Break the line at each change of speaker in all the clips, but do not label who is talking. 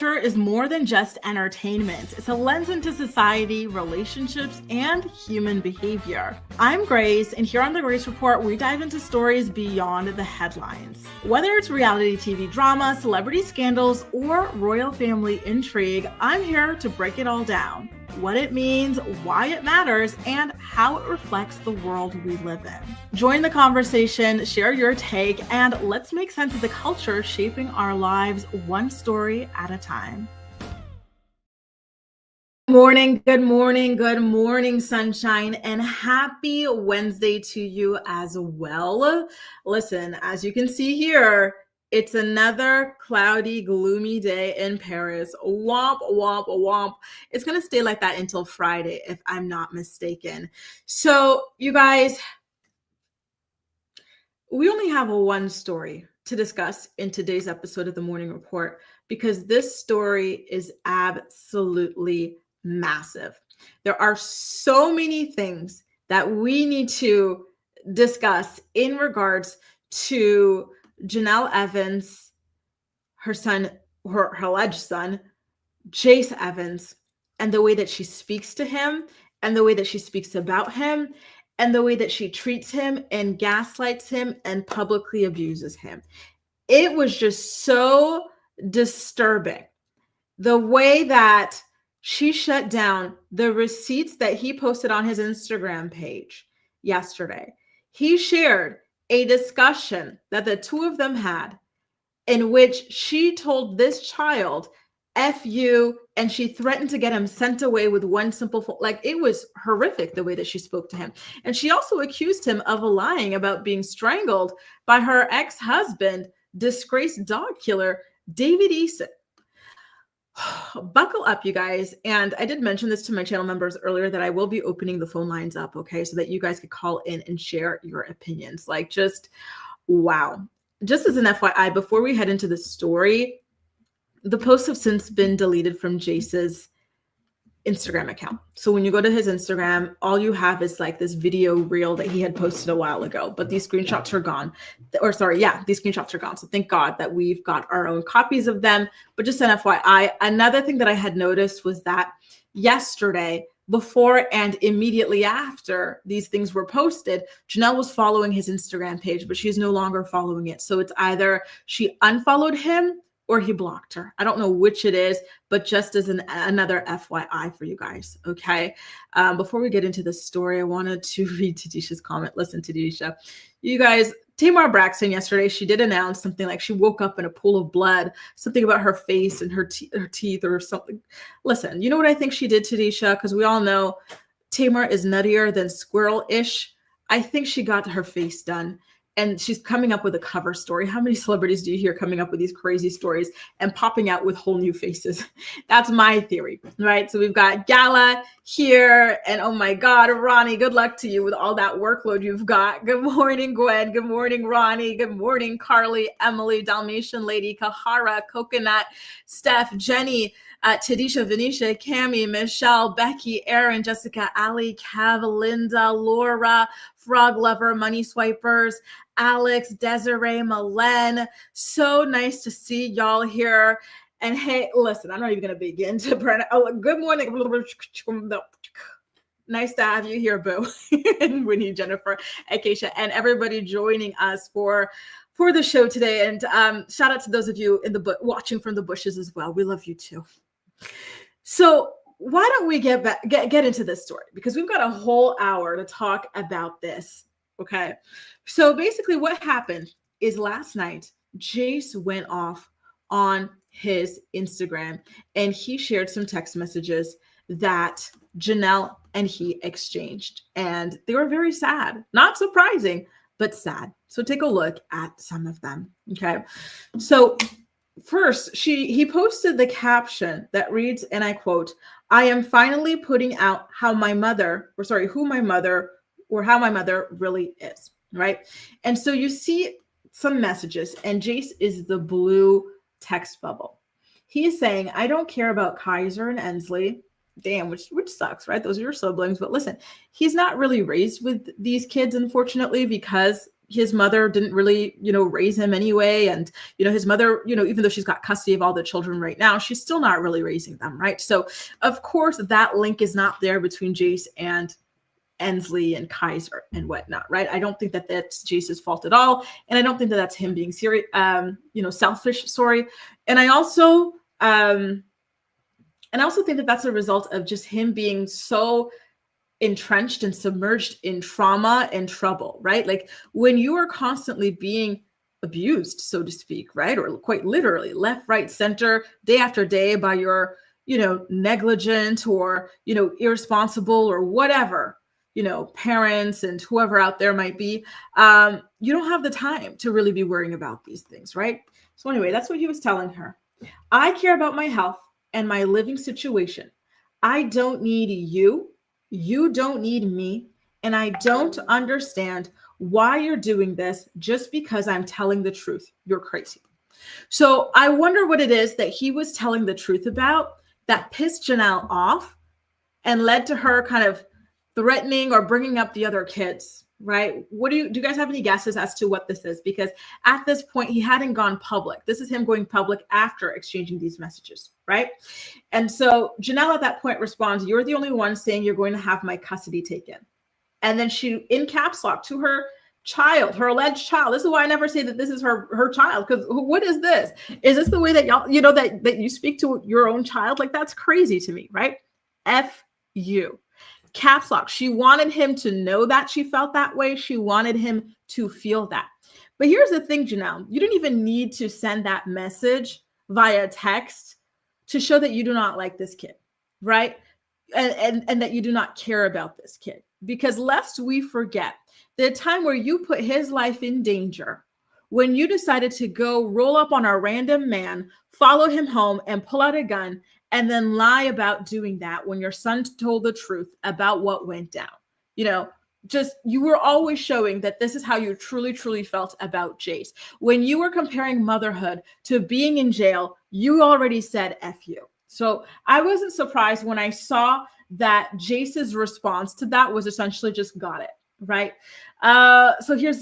Is more than just entertainment. It's a lens into society, relationships, and human behavior. I'm Grace, and here on the Grace Report, we dive into stories beyond the headlines. Whether it's reality TV drama, celebrity scandals, or royal family intrigue, I'm here to break it all down. What it means, why it matters, and how it reflects the world we live in. Join the conversation, share your take, and let's make sense of the culture shaping our lives one story at a time. Good morning, sunshine, and happy Wednesday to you as well. Listen, as you can see here, it's another cloudy, gloomy day in Paris. Womp, womp, womp. It's going to stay like that until Friday, if I'm not mistaken. So, you guys, we only have one story to discuss in today's episode of the Morning Report because this story is absolutely massive. There are so many things that we need to discuss in regards to Jenelle Evans, her son, her alleged son, Jace Evans, and the way that she speaks to him, and the way that she speaks about him, and the way that she treats him and gaslights him and publicly abuses him. It was just so disturbing. The way that she shut down the receipts that he posted on his Instagram page yesterday. He shared a discussion that the two of them had in which she told this child, F you, and she threatened to get him sent away with one simple phone. Like, it was horrific the way that she spoke to him. And she also accused him of lying about being strangled by her ex-husband, disgraced dog killer, David Eason. Buckle up, you guys. And I did mention this to my channel members earlier that I will be opening the phone lines up, okay, so that you guys could call in and share your opinions. Like, just wow. Just as an FYI, before we head into the story, the posts have since been deleted from Jace's Instagram account. So when you go to his Instagram, all you have is like this video reel that he had posted a while ago, but these screenshots are gone. These screenshots are gone. So thank God that we've got our own copies of them. But just an FYI, another thing that I had noticed was that yesterday, before and immediately after these things were posted, Jenelle was following his Instagram page, but she's no longer following it. So it's either she unfollowed him or he blocked her. I don't know which it is, but just as another FYI for you guys, okay? Before we get into the story, I wanted to read Tadisha's comment. Listen, Tadisha, you guys, Tamar Braxton yesterday, she did announce something like she woke up in a pool of blood, something about her face and her teeth or something. Listen, you know what I think she did, Tadisha? Because we all know Tamar is nuttier than squirrel-ish. I think she got her face done. And she's coming up with a cover story. How many celebrities do you hear coming up with these crazy stories and popping out with whole new faces? That's my theory, right? So we've got Gala here. And oh my God, Ronnie, good luck to you with all that workload you've got. Good morning, Gwen. Good morning, Ronnie. Good morning, Carly, Emily, Dalmatian Lady, Kahara, Coconut, Steph, Jenny, Tadisha, Venetia, Cami, Michelle, Becky, Aaron, Jessica, Ali, Cav, Linda, Laura, Frog Lover, Money Swipers, Alex, Desiree, Malen. So nice to see y'all here. And hey, listen, I'm not even going to begin to burn. Oh, good morning. Nice to have you here, Boo. And Winnie, Jennifer, Acacia, and everybody joining us for the show today. And shout out to those of you in the watching from the bushes as well. We love you too. So why don't we get into this story? Because we've got a whole hour to talk about this. Okay. So basically what happened is last night, Jace went off on his Instagram and he shared some text messages that Jenelle and he exchanged. And they were very sad. Not surprising, but sad. So take a look at some of them. Okay. So first, he posted the caption that reads, and I quote, "I am finally putting out who my mother really is," right? And so you see some messages, and Jace is the blue text bubble. He is saying, "I don't care about Kaiser and Ensley." Damn, which sucks, right? Those are your siblings. But listen, he's not really raised with these kids, unfortunately, because his mother didn't really, raise him anyway. And, his mother, even though she's got custody of all the children right now, she's still not really raising them, right? So of course that link is not there between Jace and Ensley and Kaiser and whatnot, right? I don't think that that's Jace's fault at all. And I don't think that that's him being serious, selfish, sorry. And I also think that that's a result of just him being so entrenched and submerged in trauma and trouble, right? Like when you are constantly being abused, so to speak, right? Or quite literally left, right, center, day after day by your, negligent or, irresponsible or whatever, parents and whoever out there might be, you don't have the time to really be worrying about these things, right? So anyway, that's what he was telling her. I care about my health and my living situation. I don't need you. You don't need me. And I don't understand why you're doing this just because I'm telling the truth. You're crazy. So I wonder what it is that he was telling the truth about that pissed Jenelle off and led to her kind of threatening or bringing up the other kids, right? Do you guys have any guesses as to what this is? Because at this point, he hadn't gone public. This is him going public after exchanging these messages, right? And so Jenelle at that point responds, "You're the only one saying you're going to have my custody taken." And then she, in caps lock, to her child, her alleged child. This is why I never say that this is her child, because what is this? Is this the way that y'all, that you speak to your own child? Like, that's crazy to me, right? F you. Caps lock. She wanted him to know that she felt that way. She wanted him to feel that. But here's the thing, Jenelle, you didn't even need to send that message via text to show that you do not like this kid, right? And that you do not care about this kid. Because lest we forget, the time where you put his life in danger, when you decided to go roll up on a random man, follow him home and pull out a gun and then lie about doing that when your son told the truth about what went down. You were always showing that this is how you truly, truly felt about Jace. When you were comparing motherhood to being in jail, you already said F you. So I wasn't surprised when I saw that Jace's response to that was essentially just got it, right? So here's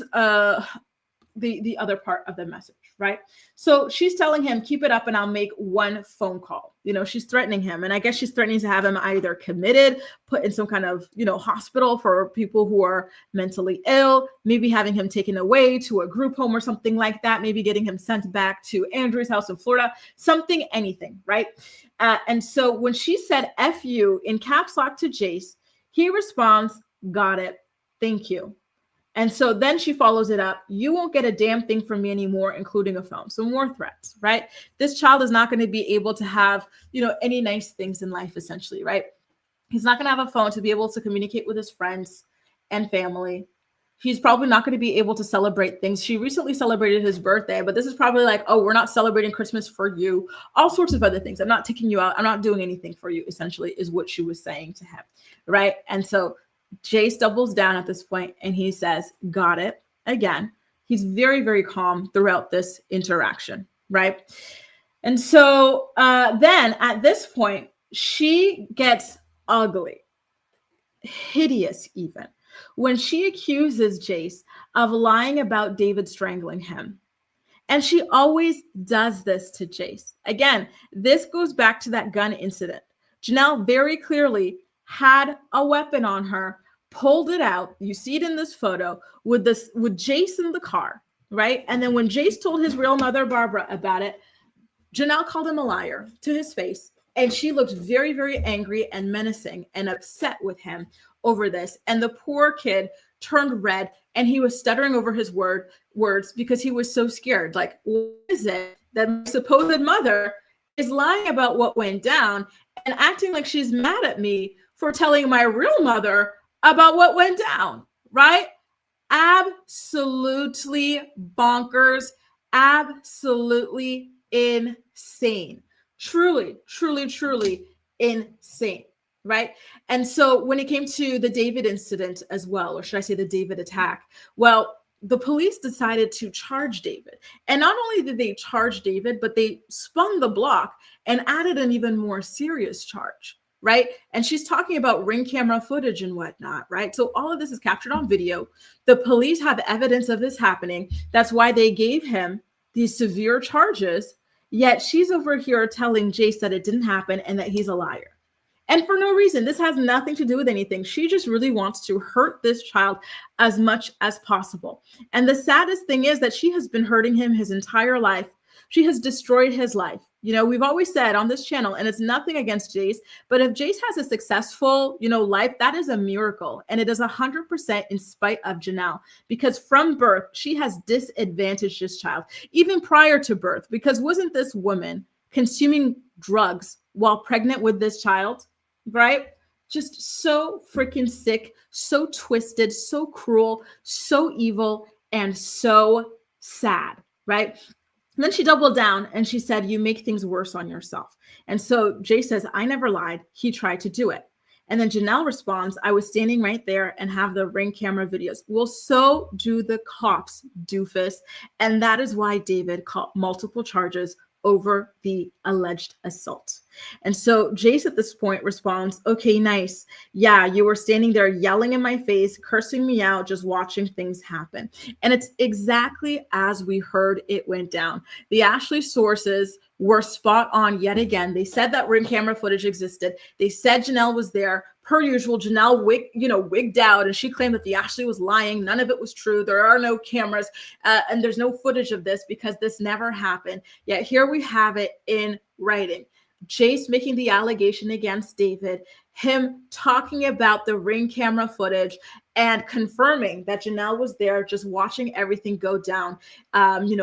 the other part of the message, right? So she's telling him, keep it up and I'll make one phone call. She's threatening him. And I guess she's threatening to have him either committed, put in some kind of, hospital for people who are mentally ill, maybe having him taken away to a group home or something like that, maybe getting him sent back to Andrew's house in Florida, anything, right? And so when she said F you in caps lock to Jace, he responds, got it, thank you. And so then she follows it up. You won't get a damn thing from me anymore, including a phone. So more threats, right? This child is not going to be able to have, any nice things in life, essentially, right? He's not going to have a phone to be able to communicate with his friends and family. He's probably not going to be able to celebrate things. She recently celebrated his birthday, but this is probably like, oh, we're not celebrating Christmas for you. All sorts of other things. I'm not taking you out. I'm not doing anything for you, essentially, is what she was saying to him, right? And so Jace doubles down at this point and he says, got it. Again, he's very, very calm throughout this interaction, right? And so then at this point, she gets ugly, hideous even, when she accuses Jace of lying about David strangling him. And she always does this to Jace. Again, this goes back to that gun incident. Jenelle very clearly had a weapon on her, pulled it out. You see it in this photo with Jace in the car, right? And then when Jace told his real mother, Barbara, about it, Jenelle called him a liar to his face. And she looked very, very angry and menacing and upset with him over this. And the poor kid turned red and he was stuttering over his words because he was so scared. Like, what is it that my supposed mother is lying about what went down and acting like she's mad at me for telling my real mother about what went down, right? Absolutely bonkers, absolutely insane. Truly, truly, truly insane, right? And so when it came to the David incident as well, or should I say the David attack, well, the police decided to charge David. And not only did they charge David, but they spun the block and added an even more serious charge. right? And she's talking about ring camera footage and whatnot, right? So all of this is captured on video. The police have evidence of this happening. That's why they gave him these severe charges. Yet she's over here telling Jace that it didn't happen and that he's a liar. And for no reason. This has nothing to do with anything. She just really wants to hurt this child as much as possible. And the saddest thing is that she has been hurting him his entire life. She has destroyed his life. You know, we've always said on this channel, and it's nothing against Jace, but if Jace has a successful, life, that is a miracle. And it is 100% in spite of Jenelle, because from birth, she has disadvantaged this child, even prior to birth, because wasn't this woman consuming drugs while pregnant with this child, right? Just so freaking sick, so twisted, so cruel, so evil, and so sad, right? And then she doubled down and she said, you make things worse on yourself. And so Jay says, I never lied. He tried to do it. And then Jenelle responds, I was standing right there and have the ring camera videos. Well, so do the cops, doofus. And that is why David caught multiple charges over the alleged assault. And so Jace at this point responds, okay, nice. Yeah, you were standing there yelling in my face, cursing me out, just watching things happen. And it's exactly as we heard it went down. The Ashley sources were spot on yet again. They said that ring camera footage existed. They said Jenelle was there. Per usual, Jenelle wigged out, and she claimed that the Ashley was lying. None of it was true. There are no cameras, and there's no footage of this because this never happened. Yet here we have it in writing. Jace making the allegation against David, him talking about the ring camera footage and confirming that Jenelle was there just watching everything go down,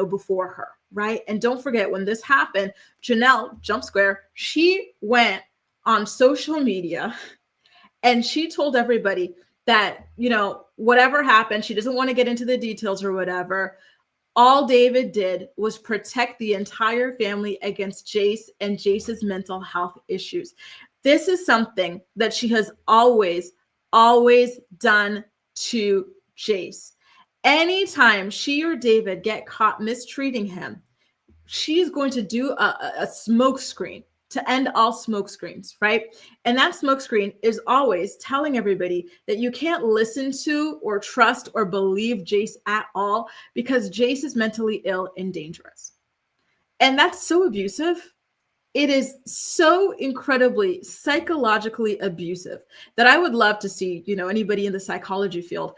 before her, right? And don't forget, when this happened, Jenelle, jump square, she went on social media and she told everybody that, whatever happened, she doesn't want to get into the details or whatever. All David did was protect the entire family against Jace and Jace's mental health issues. This is something that she has always, always done to Jace. Anytime she or David get caught mistreating him, she's going to do a smoke screen to end all smoke screens, right? And that smoke screen is always telling everybody that you can't listen to or trust or believe Jace at all because Jace is mentally ill and dangerous. And that's so abusive. It is so incredibly psychologically abusive that I would love to see, anybody in the psychology field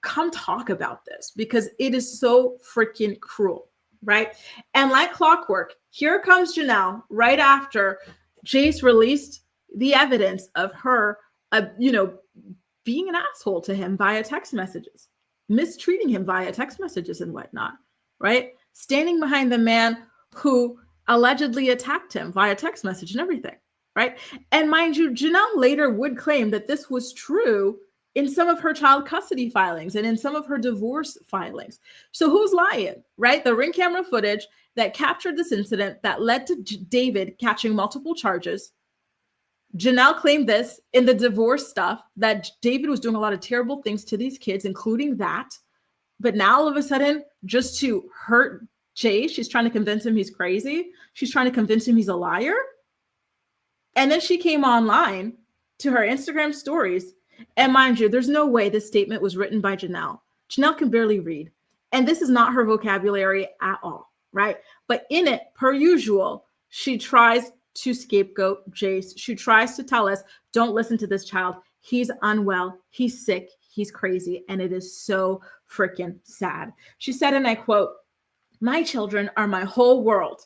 come talk about this because it is so freaking cruel. Right. And like clockwork, here comes Jenelle right after Jace released the evidence of her, being an asshole to him via text messages, mistreating him via text messages and whatnot. Right. Standing behind the man who allegedly attacked him via text message and everything. Right. And mind you, Jenelle later would claim that this was true in some of her child custody filings and in some of her divorce filings. So who's lying, right? The ring camera footage that captured this incident that led to David catching multiple charges. Jenelle claimed this in the divorce stuff, that David was doing a lot of terrible things to these kids, including that. But now all of a sudden, just to hurt Jay, she's trying to convince him he's crazy. She's trying to convince him he's a liar. And then she came online to her Instagram stories. And mind you, there's no way this statement was written by Jenelle. Jenelle can barely read. And this is not her vocabulary at all, right? But in it, per usual, she tries to scapegoat Jace. She tries to tell us, don't listen to this child. He's unwell. He's sick. He's crazy. And it is so freaking sad. She said, and I quote, my children are my whole world.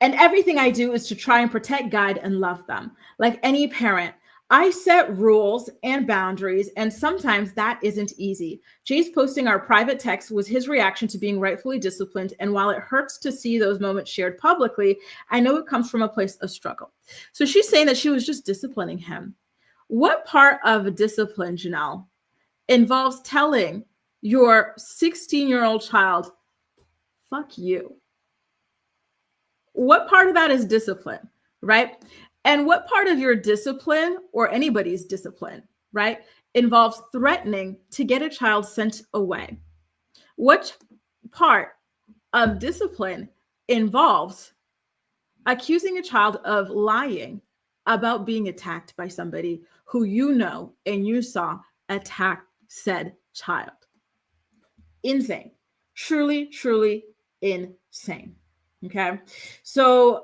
And everything I do is to try and protect, guide, and love them. Like any parent, I set rules and boundaries, and sometimes that isn't easy. Jace posting our private text was his reaction to being rightfully disciplined, and while it hurts to see those moments shared publicly, I know it comes from a place of struggle. So she's saying that she was just disciplining him. What part of discipline, Jenelle, involves telling your 16-year-old child, fuck you? What part of that is discipline, right? And what part of your discipline or anybody's discipline, right, involves threatening to get a child sent away? What part of discipline involves accusing a child of lying about being attacked by somebody who you know and you saw attack said child. Insane. Truly, truly insane. Okay. So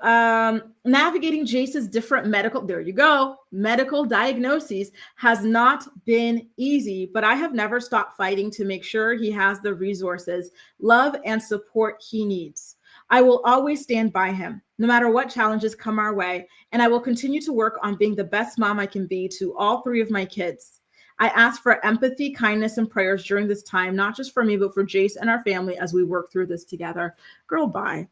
navigating Jace's different medical diagnoses has not been easy, but I have never stopped fighting to make sure he has the resources, love, and support he needs. I will always stand by him, no matter what challenges come our way, and I will continue to work on being the best mom I can be to all 3 of my kids. I ask for empathy, kindness, and prayers during this time, not just for me, but for Jace and our family as we work through this together. Girl, bye.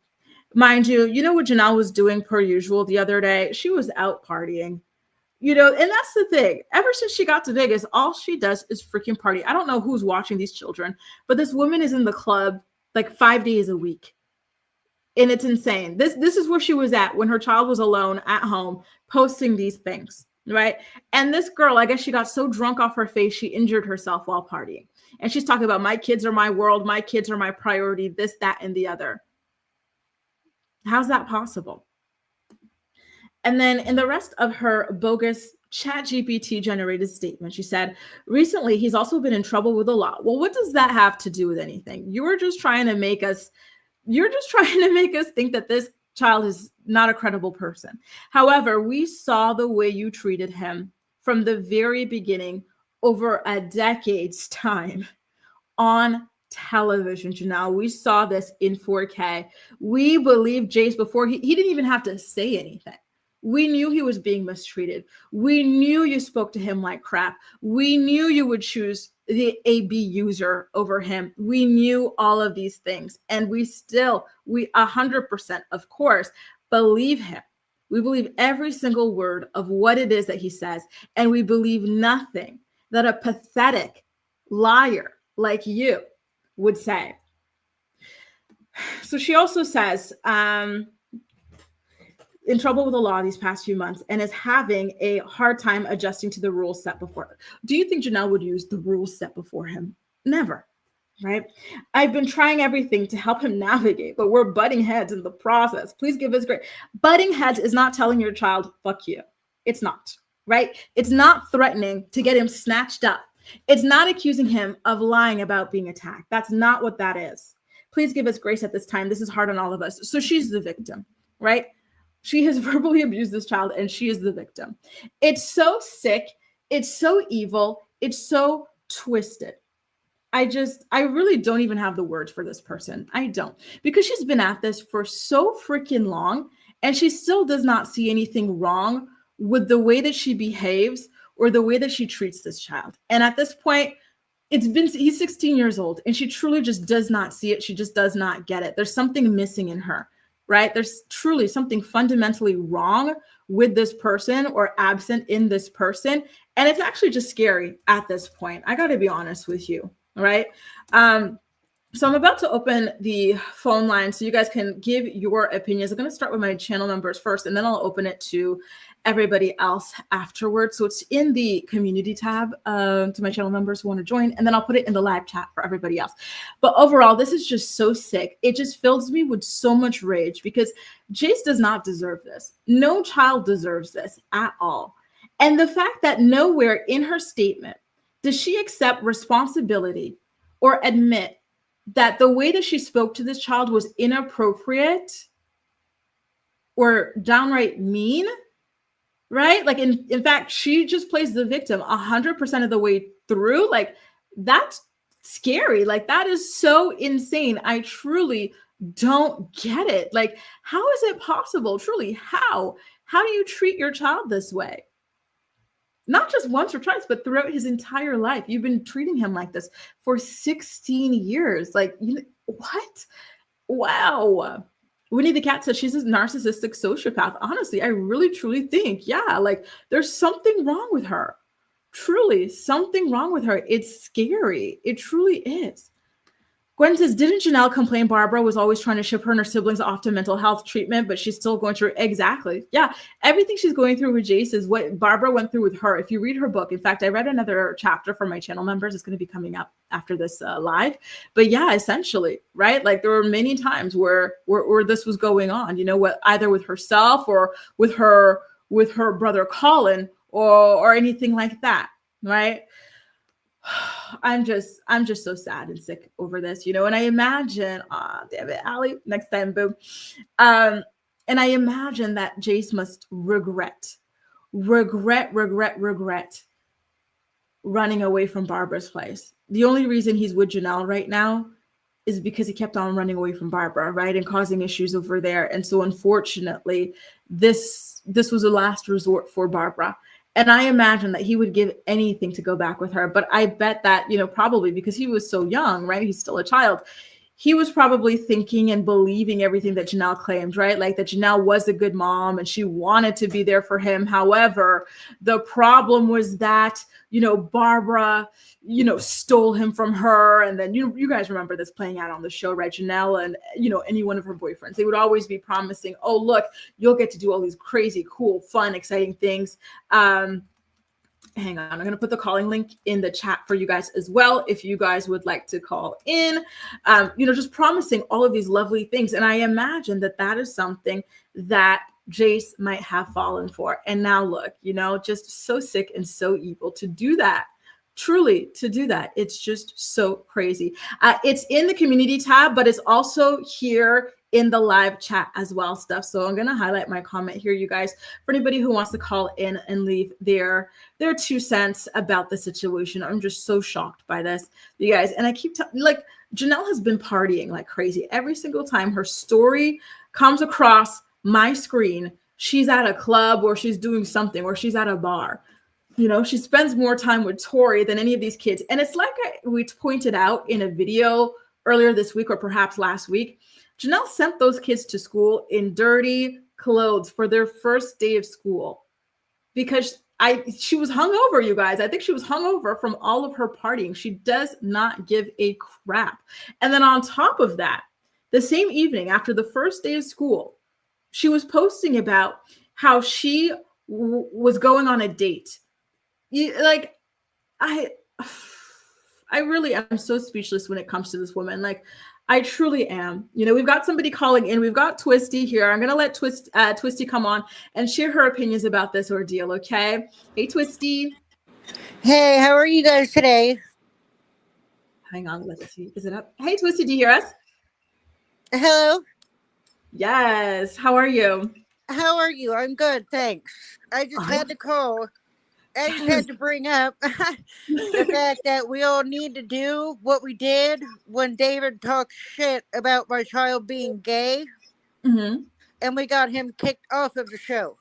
Mind you, you know what Jenelle was doing per usual the other day? She was out partying. And that's the thing. Ever since she got to Vegas, all she does is freaking party. I don't know who's watching these children, but this woman is in the club like 5 days a week. And it's insane. This is where she was at when her child was alone at home posting these things, right? And this girl, I guess she got so drunk off her face, she injured herself while partying. And she's talking about my kids are my world. My kids are my priority, this, that, and the other. How's that possible? And then in the rest of her bogus ChatGPT generated statement, she said, recently, he's also been in trouble with the law. Well, what does that have to do with anything? You're just trying to make us think that this child is not a credible person. However, we saw the way you treated him from the very beginning over a decade's time on television, Jenelle. We saw this in 4K. We believed Jace before he didn't even have to say anything. We knew he was being mistreated. We knew you spoke to him like crap. We knew you would choose the AB user over him. We knew all of these things. And we 100%, of course, believe him. We believe every single word of what it is that he says. And we believe nothing that a pathetic liar like you would say. So she also says, in trouble with the law these past few months and is having a hard time adjusting to the rules set before her. Do you think Jenelle would use the rules set before him? Never, right? I've been trying everything to help him navigate, but we're butting heads in the process. Please give us grace. Butting heads is not telling your child, fuck you. It's not, right? It's not threatening to get him snatched up. It's not accusing him of lying about being attacked. That's not what that is. Please give us grace at this time. This is hard on all of us. So she's the victim, right? She has verbally abused this child and she is the victim. It's so sick. It's so evil. It's so twisted. I really don't even have the words for this person. I don't, because she's been at this for so freaking long and she still does not see anything wrong with the way that she behaves or the way that she treats this child. And at this point, he's 16 years old and she truly just does not see it. She just does not get it. There's something missing in her, right? There's truly something fundamentally wrong with this person or absent in this person. And it's actually just scary at this point. I got to be honest with you, right? So I'm about to open the phone line so you guys can give your opinions. I'm going to start with my channel numbers first, and then I'll open it to everybody else afterwards. So it's in the community tab to my channel members who want to join, and then I'll put it in the live chat for everybody else. But overall, this is just so sick. It just fills me with so much rage because Jace does not deserve this. No child deserves this at all. And the fact that nowhere in her statement does she accept responsibility or admit that the way that she spoke to this child was inappropriate or downright mean, right? Like, in fact, she just plays the victim 100% of the way through. Like, that's scary. Like, that is so insane. I truly don't get it. Like, how is it possible? Truly, how do you treat your child this way? Not just once or twice, but throughout his entire life. You've been treating him like this for 16 years. Like, what? Wow. Winnie the Cat said she's a narcissistic sociopath. Honestly, I really, truly think, yeah, like there's something wrong with her. Truly, something wrong with her. It's scary. It truly is. Gwen says, didn't Jenelle complain Barbara was always trying to ship her and her siblings off to mental health treatment, but she's still going through? Exactly. Yeah. Everything she's going through with Jace is what Barbara went through with her. If you read her book, in fact, I read another chapter for my channel members. It's going to be coming up after this live. But yeah, essentially, right? Like there were many times where this was going on, what, either with herself or with her with her brother Colin or anything like that, right? I'm just so sad and sick over this, you know. And I imagine, damn it, Allie, next time, boo. And I imagine that Jace must regret running away from Barbara's place. The only reason he's with Jenelle right now is because he kept on running away from Barbara, right? And causing issues over there. And so unfortunately, this was a last resort for Barbara. And I imagine that he would give anything to go back with her. But I bet that, you know, probably because he was so young, right? He's still a child. He was probably thinking and believing everything that Jenelle claimed, right? Like that Jenelle was a good mom and she wanted to be there for him. However, the problem was that, you know, Barbara, you know, stole him from her. And then, you guys remember this playing out on the show, right? Jenelle and, you know, any one of her boyfriends, they would always be promising, oh, look, you'll get to do all these crazy, cool, fun, exciting things. Hang on, I'm going to put the calling link in the chat for you guys as well if you guys would like to call in, you know, just promising all of these lovely things. And I imagine that that is something that Jace might have fallen for. And now look, you know, just so sick and so evil to do that. Truly, to do that. It's just so crazy. It's in the community tab, but it's also here in the live chat as well, stuff. So I'm going to highlight my comment here, you guys, for anybody who wants to call in and leave their 2 cents about the situation. I'm just so shocked by this, you guys. And I keep like, Jenelle has been partying like crazy. Every single time her story comes across my screen, she's at a club or she's doing something or she's at a bar. You know, she spends more time with Tori than any of these kids. And it's like we pointed out in a video earlier this week or perhaps last week, Jenelle sent those kids to school in dirty clothes for their first day of school because she was hungover, you guys. I think she was hungover from all of her partying. She does not give a crap. And then on top of that, the same evening after the first day of school, she was posting about how she was going on a date. Like, I really am so speechless when it comes to this woman. Like, I truly am. You know, we've got somebody calling in. We've got Twisty here. I'm going to let Twisty come on and share her opinions about this ordeal, okay? Hey, Twisty.
Hey, how are you guys today?
Hang on. Let's see. Is it up? Hey, Twisty, do you hear us?
Hello?
Yes. How are you?
How are you? I'm good, thanks. I just had to call. I just had to bring up the fact that we all need to do what we did when David talked shit about my child being gay.
Mm-hmm.
And we got him kicked off of the show.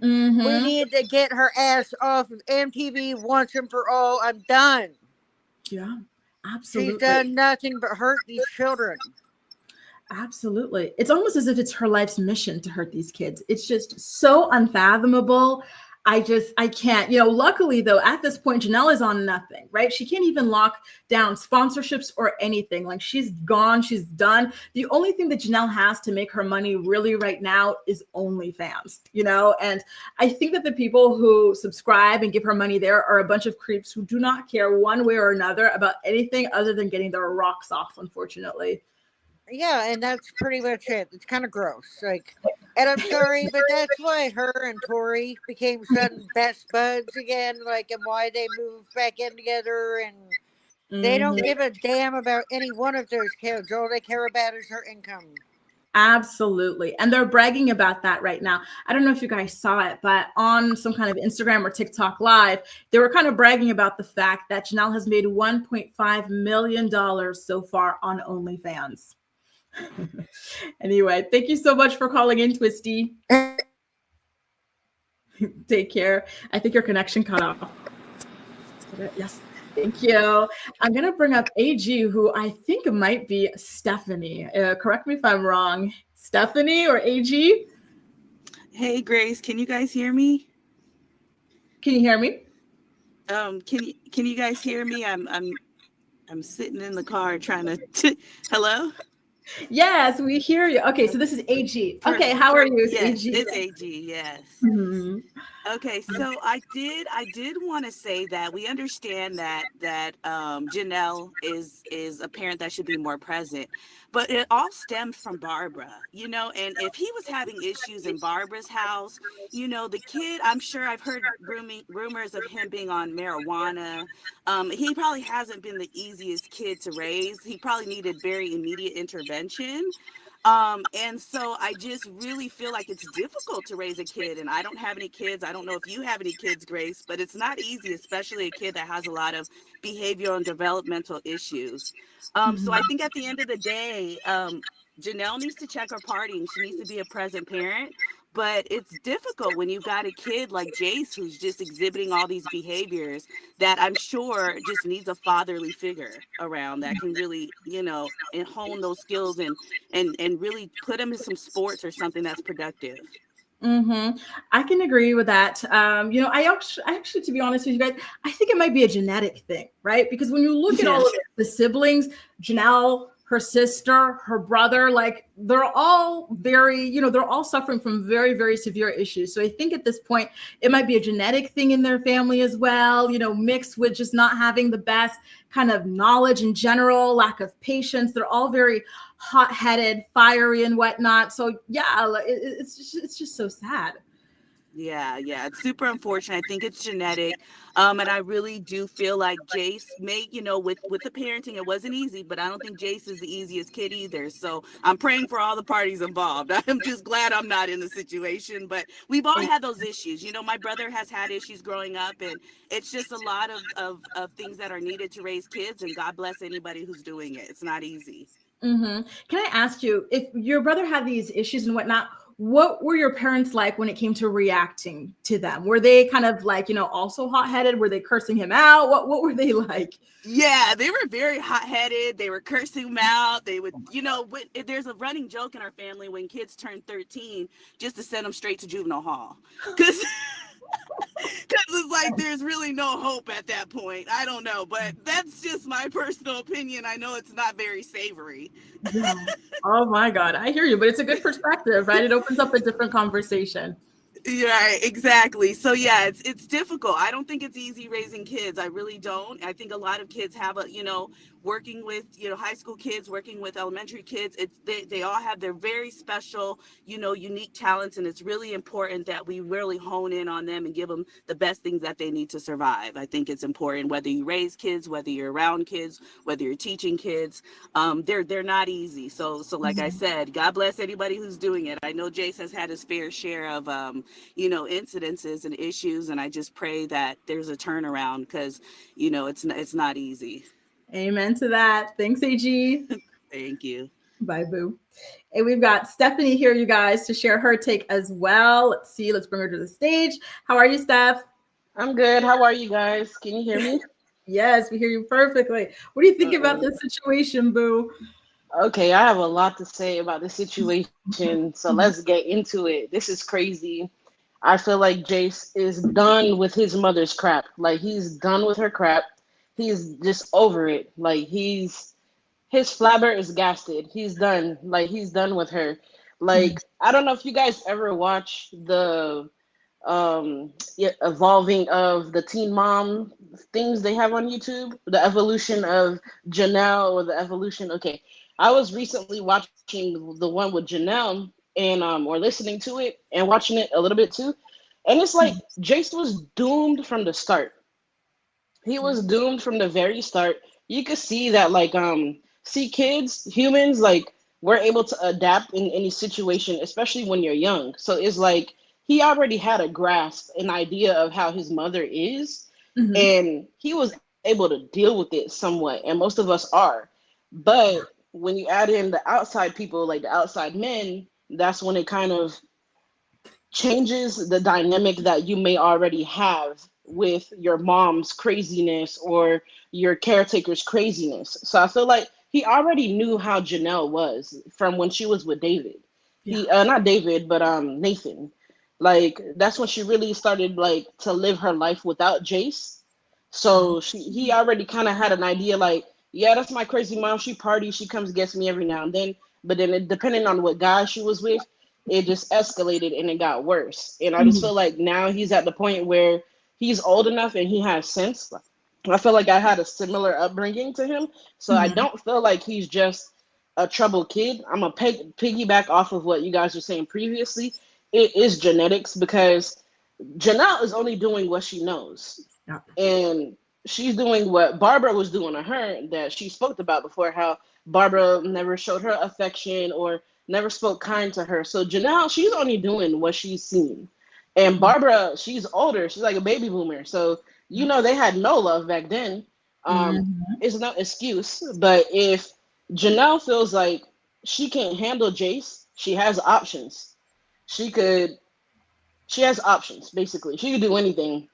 Mm-hmm.
We need to get her ass off of MTV once and for all. I'm done.
Yeah, absolutely.
She's done nothing but hurt these children.
Absolutely. It's almost as if it's her life's mission to hurt these kids. It's just so unfathomable. I can't, you know, luckily though, at this point, Jenelle is on nothing, right? She can't even lock down sponsorships or anything. Like she's gone, she's done. The only thing that Jenelle has to make her money really right now is OnlyFans, you know? And I think that the people who subscribe and give her money there are a bunch of creeps who do not care one way or another about anything other than getting their rocks off, unfortunately.
Yeah, and that's pretty much it. It's kind of gross. Like, and I'm sorry, but that's why her and Tori became sudden best buds again. Like, and why they moved back in together. And they don't give a damn about any one of those kids. All they care about is her income.
Absolutely. And they're bragging about that right now. I don't know if you guys saw it, but on some kind of Instagram or TikTok live, they were kind of bragging about the fact that Jenelle has made $1.5 million so far on OnlyFans. Anyway, thank you so much for calling in, Twisty. Take care. I think your connection cut off. Yes, thank you. I'm going to bring up AG, who I think might be Stephanie. Correct me if I'm wrong. Stephanie or AG?
Hey, Grace, can you guys hear me?
Can you hear me?
Can you guys hear me? I'm sitting in the car trying to hello?
Yes, we hear you. Okay, so this is AG. Okay, how are you?
Yes,
AG.
it's AG, yes.
Mm-hmm.
Okay, so I did want to say that we understand that Jenelle is a parent that should be more present. but it all stemmed from Barbara, you know. And if he was having issues in Barbara's house, you know, the kid, I'm sure I've heard rumors of him being on marijuana. He probably hasn't been the easiest kid to raise. He probably needed very immediate intervention. And so I just really feel like it's difficult to raise a kid. And I don't have any kids. I don't know if you have any kids, Grace, but it's not easy, especially a kid that has a lot of behavioral and developmental issues. So I think at the end of the day, Jenelle needs to check her partying. She needs to be a present parent. But it's difficult when you've got a kid like Jace who's just exhibiting all these behaviors that I'm sure just needs a fatherly figure around that can really, you know, and hone those skills and really put him in some sports or something that's productive.
I can agree with that. You know, I actually, to be honest with you guys, I think it might be a genetic thing, right? Because when you look at all of the siblings, Jenelle, her sister, her brother, like they're all very, you know, they're all suffering from very, very severe issues. So I think at this point, it might be a genetic thing in their family as well, you know, mixed with just not having the best kind of knowledge in general, lack of patience. They're all very hot-headed, fiery and whatnot. So yeah, it's just so sad.
Yeah, it's super unfortunate. I think it's genetic. And I really do feel like Jace may, you know, with the parenting, it wasn't easy, but I don't think Jace is the easiest kid either. So I'm praying for all the parties involved. I'm just glad I'm not in the situation, but we've all had those issues. You know, my brother has had issues growing up, and it's just a lot of things that are needed to raise kids, and God bless anybody who's doing it. It's not easy.
Can I ask you, if your brother had these issues and whatnot, what were your parents like when it came to reacting to them? Were they kind of like, you know, also hot-headed? Were they cursing him out? What were they like?
Yeah, they were very hot-headed. They were cursing him out. They would, you know, there's a running joke in our family when kids turn 13, just to send them straight to juvenile hall. Because it's like there's really no hope at that point. I don't know, but that's just my personal opinion. I know it's not very savory.
Yeah. Oh my God, I hear you, but it's a good perspective, right? It opens up a different conversation.
Right, exactly. So yeah, it's difficult. I don't think it's easy raising kids. I really don't. I think a lot of kids have a, you know, working with, you know, high school kids, working with elementary kids, they all have their very special, you know, unique talents, and it's really important that we really hone in on them and give them the best things that they need to survive. I think it's important whether you raise kids, whether you're around kids, whether you're teaching kids. They're not easy. So like I said, God bless anybody who's doing it. I know Jace has had his fair share of you know, incidences and issues, and I just pray that there's a turnaround, because, you know, it's not easy.
Amen to that. Thanks, AG.
Thank you.
Bye, boo. And we've got Stephanie here, you guys, to share her take as well. Let's see. Let's bring her to the stage. How are you, Steph?
I'm good. How are you guys? Can you hear me?
Yes, we hear you perfectly. What do you think about this situation, boo?
Okay, I have a lot to say about this situation, so let's get into it. This is crazy. I feel like Jace is done with his mother's crap. Like, he's done with her crap. He's just over it. Like, his flabber is gasted. He's done. Like, he's done with her. Like, I don't know if you guys ever watch the evolving of the teen mom things they have on YouTube, the evolution of Jenelle, or the evolution. Okay, I was recently watching the one with Jenelle, and or listening to it and watching it a little bit too, and it's like Jace was doomed from the start. He was doomed from the very start. You could see that, like, see, kids, humans, like, we're able to adapt in any situation, especially when you're young. So it's like he already had a grasp, an idea of how his mother is, and he was able to deal with it somewhat. And most of us are. But when you add in the outside people, like the outside men, that's when it kind of changes the dynamic that you may already have with your mom's craziness or your caretaker's craziness. So I feel like he already knew how Jenelle was from when she was with David. He not David, but Nathan. Like, that's when she really started, like, to live her life without Jace. So he already kind of had an idea, like, yeah, that's my crazy mom. She parties, she comes gets me every now and then. But then depending on what guy she was with, it just escalated and it got worse. And I just feel like now he's at the point where he's old enough and he has sense. I feel like I had a similar upbringing to him. So I don't feel like he's just a troubled kid, I'm a piggyback off of what you guys were saying previously. It is genetics, because Jenelle is only doing what she knows.
Yeah.
And she's doing what Barbara was doing to her, that she spoke about before, how Barbara never showed her affection or never spoke kind to her. So Jenelle, she's only doing what she's seen. And Barbara, she's older. She's like a baby boomer. So, they had no love back then. It's no excuse. But if Jenelle feels like she can't handle Jace, she has options. She has options, basically. She could do anything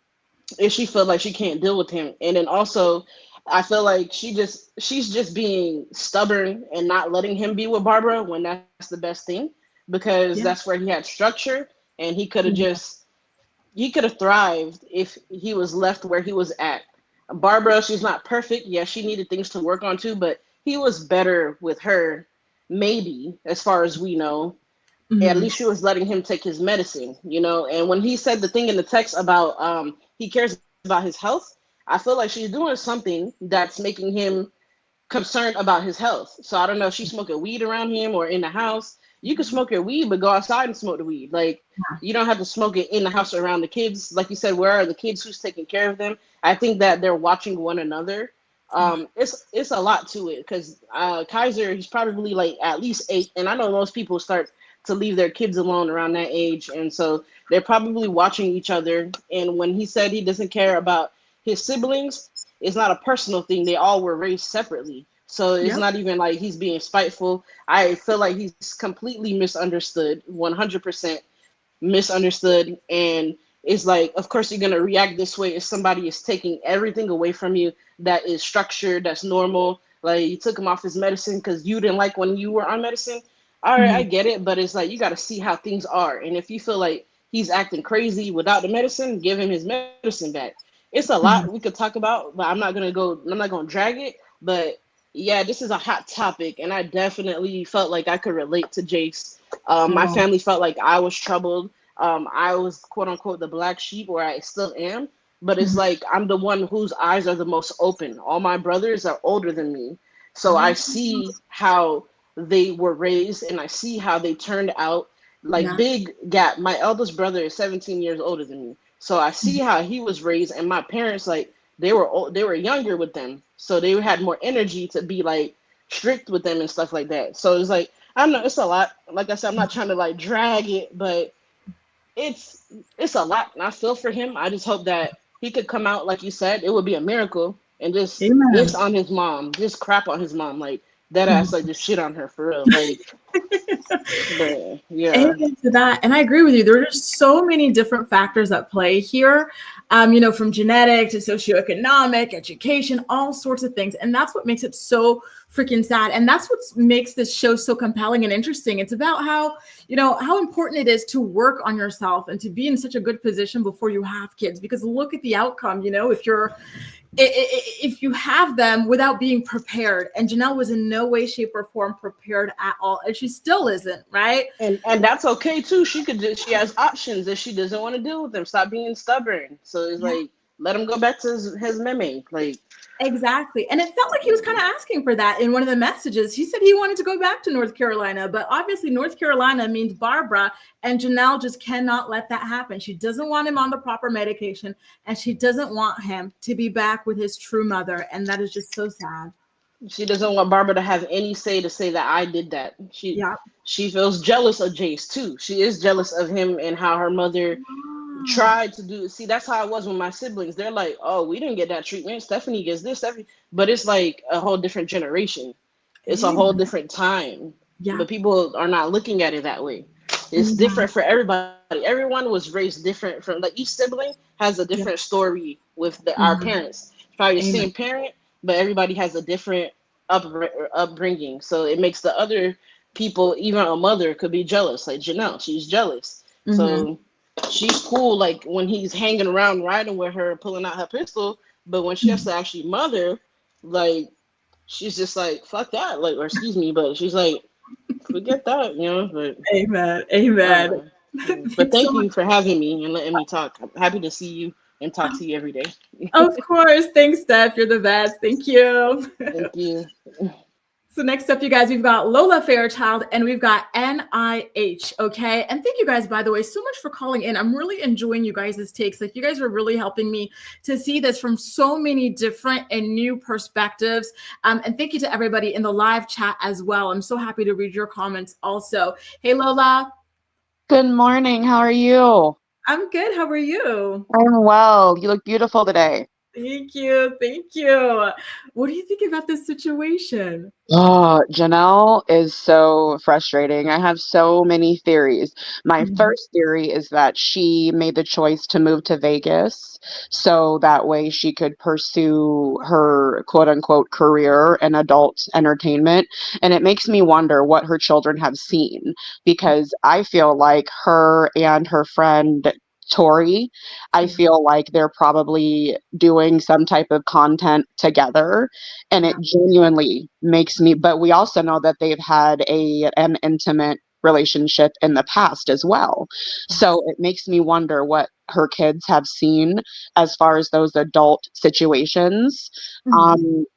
if she felt like she can't deal with him. And then also, I feel like she's just being stubborn and not letting him be with Barbara when that's the best thing, because that's where he had structure, and he could have thrived if he was left where he was at. Barbara, she's not perfect. Yeah, she needed things to work on too, but he was better with her, maybe, as far as we know. At least she was letting him take his medicine, And when he said the thing in the text about he cares about his health, I feel like she's doing something that's making him concerned about his health. So I don't know if she's smoking weed around him or in the house. You can smoke your weed, but go outside and smoke the weed. Like, you don't have to smoke it in the house around the kids. Like you said, where are the kids? Who's taking care of them? I think that they're watching one another. It's a lot to it, because Kaiser, he's probably like at least 8, and I know most people start to leave their kids alone around that age, and so they're probably watching each other. And when he said he doesn't care about his siblings, it's not a personal thing. They all were raised separately, so it's not even like he's being spiteful. I feel like he's completely misunderstood, 100% misunderstood. And it's like, of course you're gonna react this way if somebody is taking everything away from you that is structured, that's normal. Like, you took him off his medicine because you didn't like when you were on medicine. All right, I get it, but it's like, you got to see how things are. And if you feel like he's acting crazy without the medicine, give him his medicine back. It's a lot we could talk about, but I'm not going to drag it. But yeah, this is a hot topic, and I definitely felt like I could relate to Jace. My family felt like I was troubled. I was, quote unquote, the black sheep, or I still am. But it's like, I'm the one whose eyes are the most open. All my brothers are older than me. So I see how they were raised, and I see how they turned out. Like, big gap. My eldest brother is 17 years older than me. So I see how he was raised, and my parents, like, they were younger with them. So they had more energy to be like strict with them and stuff like that. So it's like, I don't know, it's a lot. Like I said, I'm not trying to like drag it, but it's a lot. And I feel for him. I just hope that he could come out, like you said, it would be a miracle, and just on his mom, just crap on his mom, like that ass, like just shit on her for real. Like, but, yeah.
Amen to that. And I agree with you. There are just so many different factors at play here, from genetic to socioeconomic, education, all sorts of things. And that's what makes it so freaking sad. And that's what makes this show so compelling and interesting. It's about how important it is to work on yourself and to be in such a good position before you have kids, because look at the outcome, if you have them without being prepared. And Jenelle was in no way, shape, or form prepared at all, and she still isn't, right?
And that's okay too. She has options if she doesn't want to deal with them. Stop being stubborn. So it's like, let him go back to his meme. Like,
exactly. And it felt like he was kind of asking for that in one of the messages. He said he wanted to go back to North Carolina, but obviously North Carolina means Barbara, and Jenelle just cannot let that happen. She doesn't want him on the proper medication, and she doesn't want him to be back with his true mother. And that is just so sad.
She doesn't want Barbara to have any say to say that I did that. She feels jealous of Jace too. She is jealous of him and how her mother tried to do. See, that's how it was with my siblings. They're like, oh, we didn't get that treatment. Stephanie gets this, but it's like a whole different generation. It's a whole different time. Yeah. But people are not looking at it that way. It's different for everybody. Everyone was raised different. From like, each sibling has a different story with our parents. It's probably the same parent, but everybody has a different upbringing. So it makes the other people, even a mother, could be jealous. Like Jenelle, she's jealous. So she's cool, like when he's hanging around riding with her, pulling out her pistol. But when she has to actually mother, like, she's just like, fuck that. Like, or excuse me, but she's like, forget that, But
Amen.
But thank you for having me and letting me talk. I'm happy to see you and talk to you every day.
Of course. Thanks, Steph. You're the best. Thank you.
Thank you.
So next up, you guys, we've got Lola Fairchild and we've got NIH, okay? And thank you guys, by the way, so much for calling in. I'm really enjoying you guys' takes. Like, you guys are really helping me to see this from so many different and new perspectives. And thank you to everybody in the live chat as well. I'm so happy to read your comments also. Hey, Lola.
Good morning. How are you?
I'm good. How are you?
I'm well. You look beautiful today.
Thank you. Thank you. What do you think about this situation?
Oh, Jenelle is so frustrating. I have so many theories. My first theory is that she made the choice to move to Vegas so that way she could pursue her quote unquote career in adult entertainment. And it makes me wonder what her children have seen because I feel like her and her friend Tori, I feel like they're probably doing some type of content together, and it genuinely makes me, but we also know that they've had an intimate relationship in the past as well. So it makes me wonder what her kids have seen as far as those adult situations.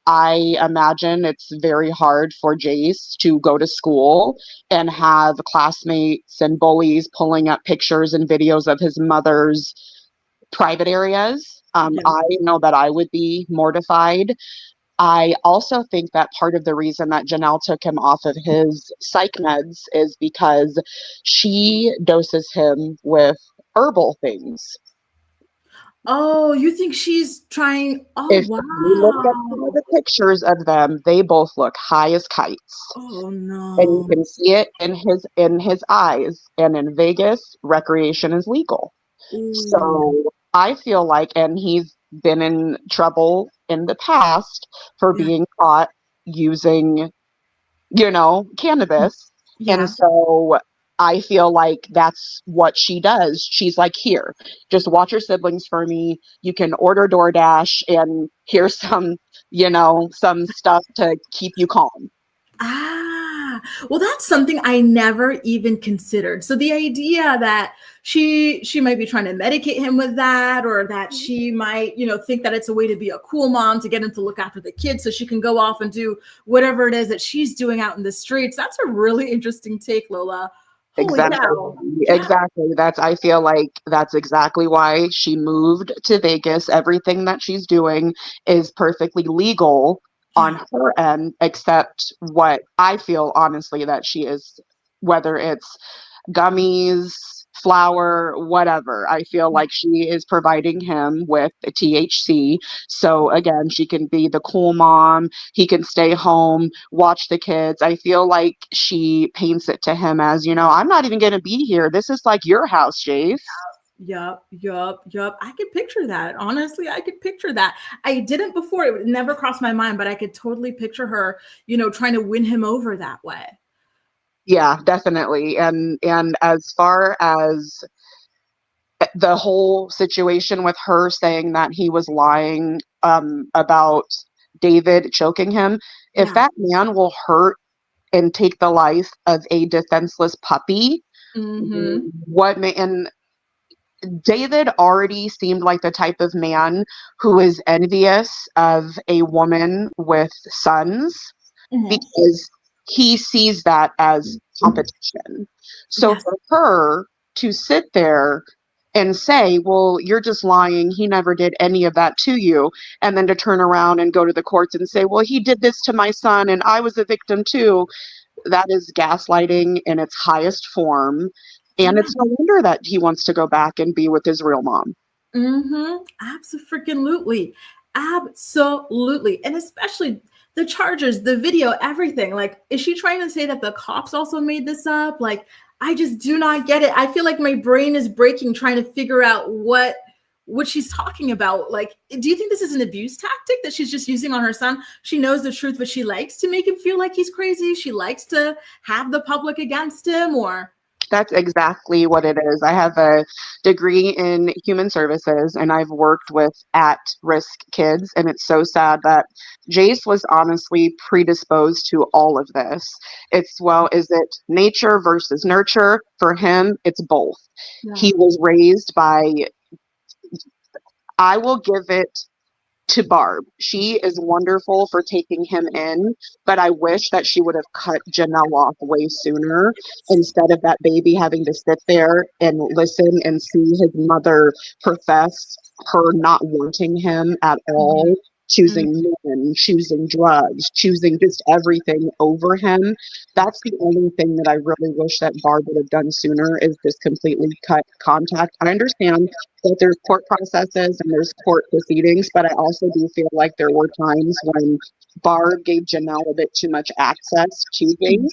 I imagine it's very hard for Jace to go to school and have classmates and bullies pulling up pictures and videos of his mother's private areas. I know that I would be mortified. I also think that part of the reason that Jenelle took him off of his psych meds is because she doses him with herbal things.
Oh, you think she's trying? Oh,
If you look at some of the pictures of them, they both look high as kites.
Oh no.
And you can see it in his eyes. And in Vegas, recreation is legal. So I feel like, and he's been in trouble in the past for being caught using, cannabis. And so I feel like that's what she does. She's like, here, just watch your siblings for me. You can order DoorDash and here's some, some stuff to keep you calm.
Well, that's something I never even considered. So the idea that she might be trying to medicate him with that, or that she might, think that it's a way to be a cool mom to get him to look after the kids so she can go off and do whatever it is that she's doing out in the streets. That's a really interesting take, Lola. Holy cow.
Exactly. I feel like that's exactly why she moved to Vegas. Everything that she's doing is perfectly legal on her end, except what I feel honestly that she is, whether it's gummies, flour, whatever. I feel like she is providing him with the THC. So again, she can be the cool mom. He can stay home, watch the kids. I feel like she paints it to him as, I'm not even going to be here. This is like your house, Jace.
Yup. I could picture that. Honestly, I could picture that. I didn't before. It would never cross my mind, but I could totally picture her, trying to win him over that way.
Yeah, definitely. And as far as the whole situation with her saying that he was lying about David choking him, if that man will hurt and take the life of a defenseless puppy, and David already seemed like the type of man who is envious of a woman with sons because he sees that as competition. So for her to sit there and say, well, you're just lying, he never did any of that to you, and then to turn around and go to the courts and say, well, he did this to my son and I was a victim too, that is gaslighting in its highest form. And it's no wonder that he wants to go back and be with his real mom.
Absolutely. And especially the charges, the video, everything. Like, is she trying to say that the cops also made this up? Like, I just do not get it. I feel like my brain is breaking trying to figure out what she's talking about. Like, do you think this is an abuse tactic that she's just using on her son? She knows the truth, but she likes to make him feel like he's crazy. She likes to have the public against him, or...
That's exactly what it is. I have a degree in human services and I've worked with at-risk kids, and it's so sad that Jace was honestly predisposed to all of this. It's, well, is it nature versus nurture? For him, it's both. He was raised by, I will give it to Barb. She is wonderful for taking him in, but I wish that she would have cut Jenelle off way sooner instead of that baby having to sit there and listen and see his mother profess her not wanting him at all, choosing men, choosing drugs, choosing just everything over him. That's the only thing that I really wish that Barb would have done sooner, is just completely cut contact. I understand that there's court processes and there's court proceedings, but I also do feel like there were times when Barb gave Jenelle a bit too much access to things.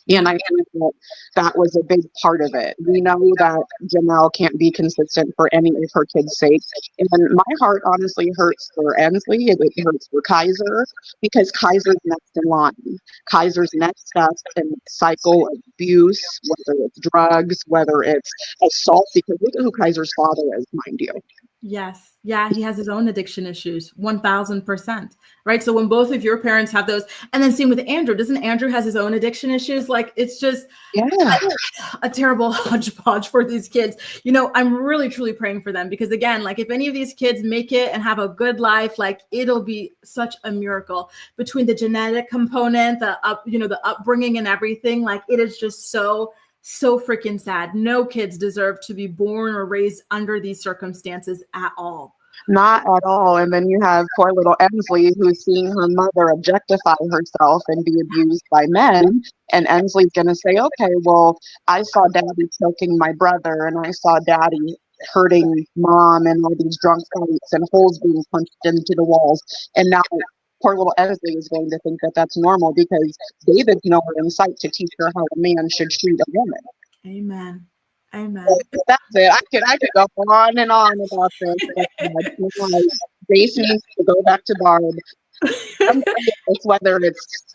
And I think that that was a big part of it. We know that Jenelle can't be consistent for any of her kids' sake. And my heart honestly hurts for Ensley. It hurts for Kaiser, because Kaiser's next in line. Kaiser's next up in the cycle of abuse, whether it's drugs, whether it's assault, because look at who Kaiser's father is, mind you.
Yes. Yeah, he has his own addiction issues, 1000%. Right. So when both of your parents have those, and then same with Andrew, doesn't Andrew has his own addiction issues? Like, it's just a terrible hodgepodge for these kids. You know, I'm really, truly praying for them, because again, like, if any of these kids make it and have a good life, like, it'll be such a miracle between the genetic component, the upbringing and everything. Like, it is just so freaking sad. No kids deserve to be born or raised under these circumstances at all.
Not at all. And then you have poor little Ensley, who's seeing her mother objectify herself and be abused by men. And Ensley's going to say, okay, well, I saw daddy choking my brother, and I saw daddy hurting mom, and all these drunk fights and holes being punched into the walls. And now poor little Ensley is going to think that that's normal, because David's nowhere in sight to teach her how a man should treat a woman.
Amen. Amen.
That's it. I could go on and on about this. Jace needs to go back to Barb. It's whether it's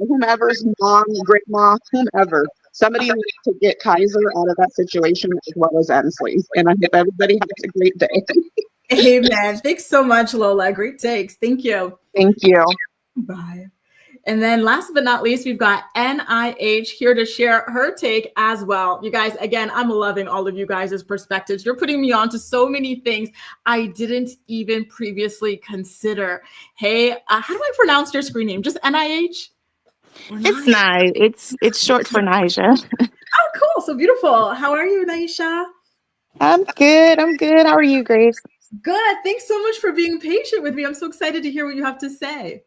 whomever's mom, grandma, whomever. Somebody needs to get Kaiser out of that situation, as well as Ensley. And I hope everybody has a great day.
Amen. Thanks so much, Lola. Great takes. Thank you.
Thank you.
Bye. And then last but not least, we've got NIH here to share her take as well. You guys, again, I'm loving all of you guys' perspectives. You're putting me on to so many things I didn't even previously consider. Hey, how do I pronounce your screen name? Just NIH?
It's Nye. It's short for Nija.
Oh, cool. So beautiful. How are you, Naisha?
I'm good. How are you, Grace?
Good. Thanks so much for being patient with me. I'm so excited to hear what you have to say.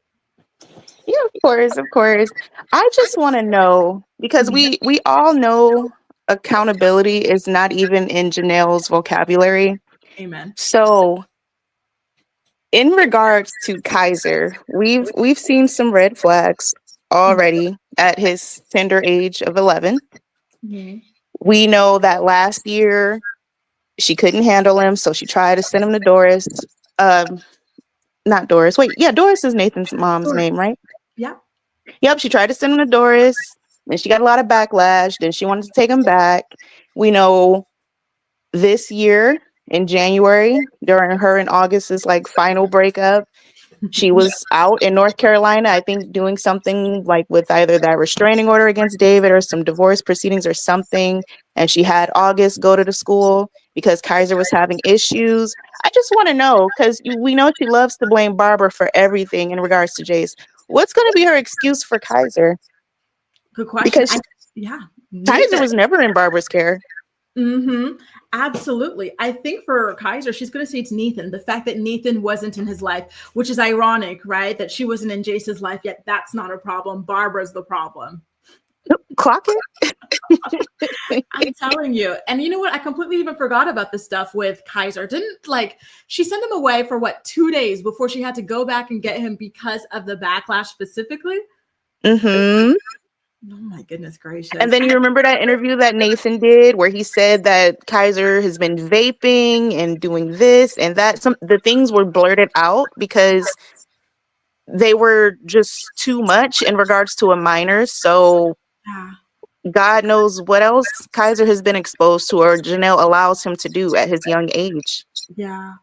Yeah, of course. I just want to know, because we all know accountability is not even in Jenelle's vocabulary.
Amen.
So in regards to Kaiser, we've seen some red flags already at his tender age of 11.
Mm-hmm.
We know that last year she couldn't handle him, so she tried to send him to Doris. Not Doris. Wait, yeah, Doris is Nathan's mom's name, right?
Yeah.
Yep, she tried to send him to Doris, and she got a lot of backlash. Then she wanted to take him back. We know this year in January, during her and August's like final breakup, she was out in North Carolina, I think, doing something like with either that restraining order against David or some divorce proceedings or something. And she had August go to the school because Kaiser was having issues. I just want to know, because we know she loves to blame Barbara for everything in regards to Jace. What's going to be her excuse for Kaiser?
Good question.
Because Kaiser was never in Barbara's care.
Mm-hmm. Absolutely. I think for Kaiser, she's going to say it's Nathan. The fact that Nathan wasn't in his life, which is ironic, right? That she wasn't in Jace's life yet. That's not a problem. Barbara's the problem.
Clock it.
I'm telling you. And you know what? I completely even forgot about the stuff with Kaiser. She sent him away for 2 days before she had to go back and get him because of the backlash specifically?
Mm-hmm.
Oh my goodness gracious.
And then you remember that interview that Nathan did where he said that Kaiser has been vaping and doing this and that. The things were blurted out because they were just too much in regards to a minor. So God knows what else Kaiser has been exposed to, or Jenelle allows him to do at his young age.
Yeah.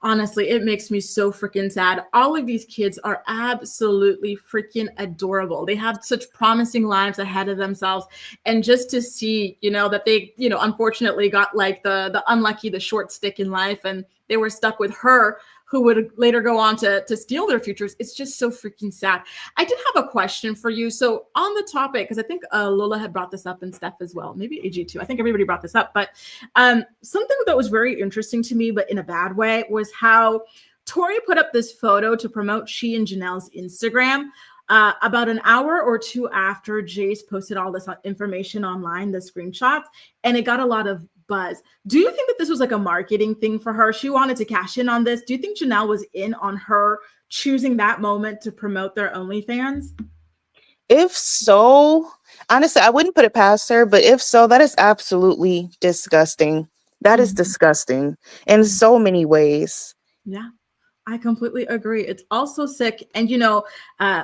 Honestly, it makes me so freaking sad. All of these kids are absolutely freaking adorable. They have such promising lives ahead of themselves. And just to see, that they, unfortunately got the short stick in life. And they were stuck with her, who would later go on to steal their futures. It's just so freaking sad. I did have a question for you. So on the topic, because I think Lola had brought this up and Steph as well, maybe AG too. I think everybody brought this up, but something that was very interesting to me, but in a bad way, was how Tori put up this photo to promote she and Janelle's Instagram about an hour or two after Jace posted all this information online, the screenshots, and it got a lot of buzz. Do you think that this was like a marketing thing for her? She wanted to cash in on this. Do you think Jenelle was in on her choosing that moment to promote their OnlyFans?
If so, honestly, I wouldn't put it past her, but if so, that is absolutely disgusting. That is disgusting in so many ways.
Yeah. I completely agree. It's also sick. And,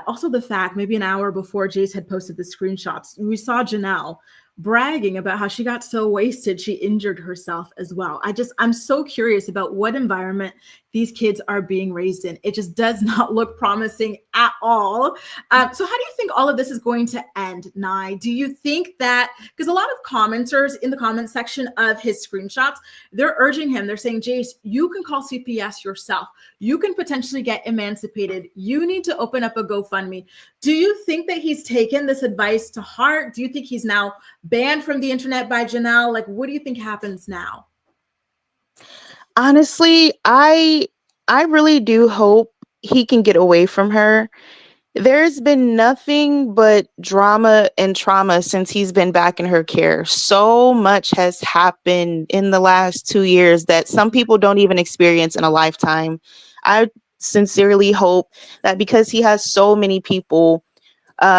also the fact maybe an hour before Jace had posted the screenshots, we saw Jenelle bragging about how she got so wasted she injured herself as well. I'm so curious about what environment these kids are being raised in. It just does not look promising at all. So how do you think all of this is going to end, Nye? Do you think that, because a lot of commenters in the comment section of his screenshots, they're urging him, they're saying, Jace, you can call CPS yourself. You can potentially get emancipated. You need to open up a GoFundMe. Do you think that he's taken this advice to heart? Do you think he's now banned from the internet by Jenelle? Like, what do you think happens now?
Honestly, I really do hope he can get away from her. There's been nothing but drama and trauma since he's been back in her care. So much has happened in the last 2 years that some people don't even experience in a lifetime. I sincerely hope that because he has so many people,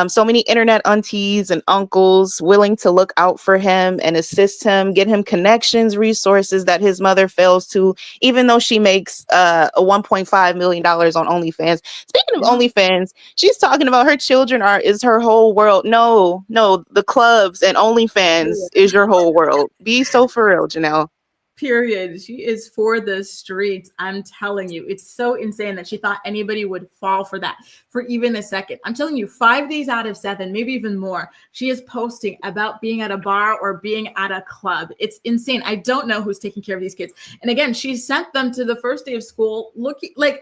so many internet aunties and uncles willing to look out for him and assist him, get him connections, resources that his mother fails to, even though she makes a $1.5 million on OnlyFans. Speaking of OnlyFans, she's talking about her children is her whole world. No, the clubs and OnlyFans is your whole world. Be so for real, Jenelle.
Period. She is for the streets. I'm telling you, it's so insane that she thought anybody would fall for that for even a second. I'm telling you, 5 days out of 7, maybe even more, she is posting about being at a bar or being at a club. It's insane. I don't know who's taking care of these kids. And again, she sent them to the first day of school looking like